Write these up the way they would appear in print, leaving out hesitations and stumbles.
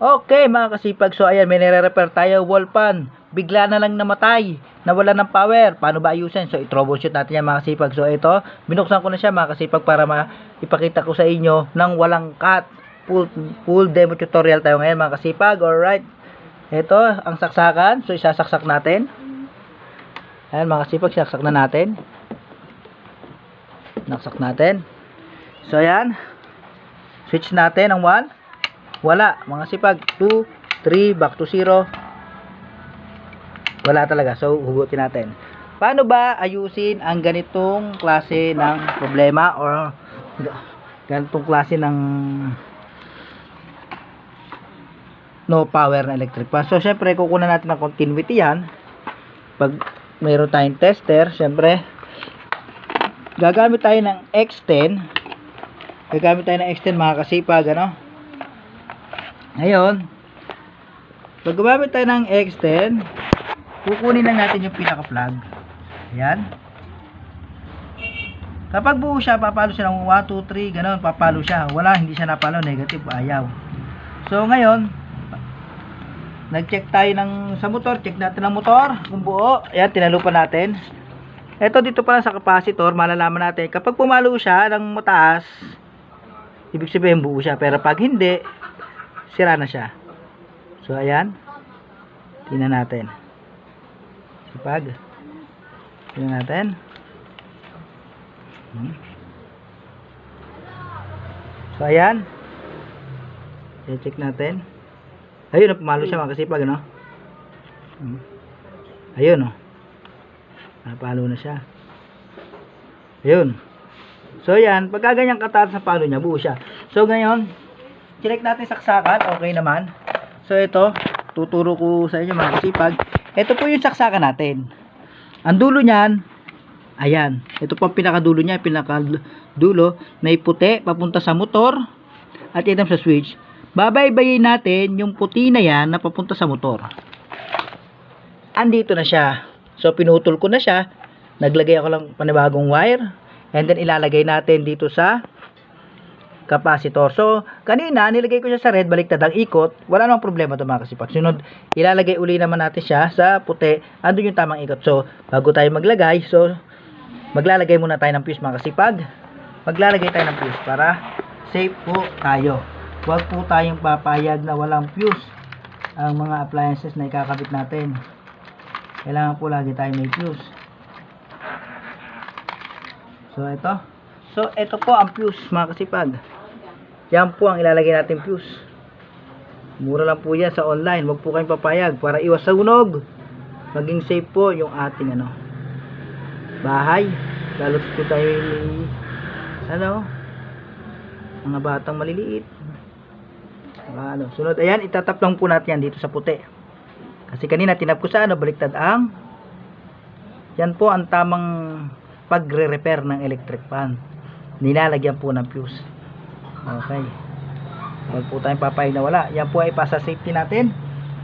Okay mga kasipag, so ayan, may nire-repair tayo, wall fan. Bigla na lang namatay, nawala ng power. Paano ba ayusin? So i-troubleshoot natin yan mga kasipag. So ito, binuksan ko na siya mga kasipag para ipakita ko sa inyo nang walang cut. Full demo tutorial tayo ngayon mga kasipag. Alright, ito ang saksakan. So isasaksak natin. Ayan mga kasipag, saksak na natin. Naksak natin. So ayan, switch natin ang 1. Wala, mga sipag. 2, 3, back to 0. Wala talaga. So, hugutin natin. Paano ba ayusin ang ganitong klase ng problema or ganitong klase ng no power na electric fan? So, syempre, kukunan natin ng continuity yan. Pag mayroon tayong tester, syempre, gagamit tayo ng X10. Gagamit tayo ng X10 mga kasipag, ano? Ngayon, pag gumamit tayo ng X10, kukunin lang natin yung pinaka-plug. Ayan. Kapag buo siya, papalo siya ng 1, 2, 3, ganoon, papalo siya. Wala, hindi siya napalo, negative, ayaw. So, ngayon, nag-check tayo sa motor, check natin ang motor, kung buo. Ayan, tinalupan natin. Ito, dito pala sa capacitor, malalaman natin, kapag pumalo siya ng mataas, ibig sabihin buo siya. Pero pag hindi, sira na siya. So ayan, tingnan natin. Sipag, tingnan natin. So ayan, i-check natin. Ayun, pumalo siya mga kasipag, no? Ayun, no? Napalo na siya. Ayun. So ayan, pagka ganyan kataas sa palo niya, buo siya. So ngayon, check natin saksakan, okay naman. So ito, tuturo ko sa inyo mga kasipag. Ito po yung saksakan natin. Ang dulo niyan, ayan. Ito po ang pinakadulo niya, pinakadulo, may puti papunta sa motor at item sa switch. Babaybayin natin yung puti na yan na papunta sa motor. Andito na siya. So pinutol ko na siya. Naglagay ako lang panibagong wire and then ilalagay natin dito sa capacitor. So, kanina, nilagay ko siya sa red, baliktad ang ikot. Wala namang problema ito mga kasipag. Sunod, ilalagay uli naman natin siya sa puti. Andun yung tamang ikot. So, bago tayo maglagay, so, maglalagay muna tayo ng fuse mga kasipag. Maglalagay tayo ng fuse para safe po tayo. Huwag po tayong papayag na walang fuse ang mga appliances na ikakabit natin. Kailangan po lagi tayo may fuse. So, ito. So, ito po ang fuse mga kasipag. Yan po ang ilalagay natin fuse. Mura lang po yan sa online. Huwag po kayong papayag para iwas sa sunog. Maging safe po yung ating bahay. Lalo po tayo mga batang maliliit. Sunod, ayan, itatap lang po natin yan dito sa puti. Kasi kanina tinap ko sa baliktad ang yan po ang tamang pagre-repair ng electric fan. Nilalagyan po ng fuse. Okay. Huwag po tayong papayag na wala. Yan po ay pasa safety natin.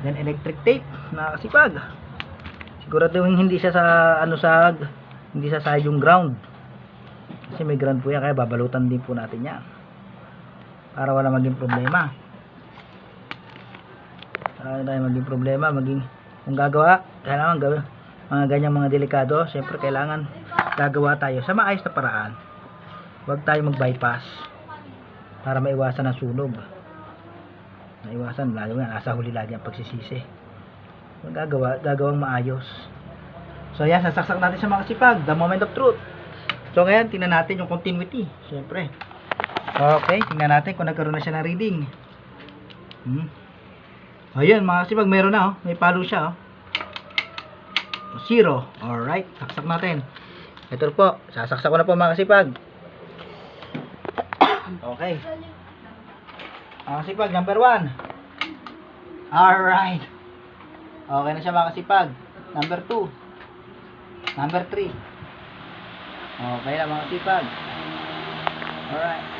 Then electric tape na kasipag. Siguraduhin hindi siya hindi sa yung ground. Kasi may ground po yan, kaya babalutan din po natin yan. Para wala maging problema. Kung gagawa, kailangan gawin mga ganyang mga delikado. Siyempre kailangan gagawa tayo sa maayos na paraan. Huwag tayo mag-bypass para maiwasan ang sunog. Maiwasan, lalo nga nasa huli lagi ang pagsisisi. Gagawang maayos. So ayan, sasaksak natin sa mga kasipag, the moment of truth. So ngayon, tingnan natin yung continuity. Siyempre. Okay, tingnan natin kung nagkaroon na siya ng reading. Ayun, mga kasipag, meron na, may palo siya. 0. Alright, saksak natin. Ito po, sasaksak ko na po mga kasipag. Okay. Mga kasipag, number 1. Alright. Okay na siya mga kasipag. Number 2. Number 3. Okay na mga kasipag. Alright.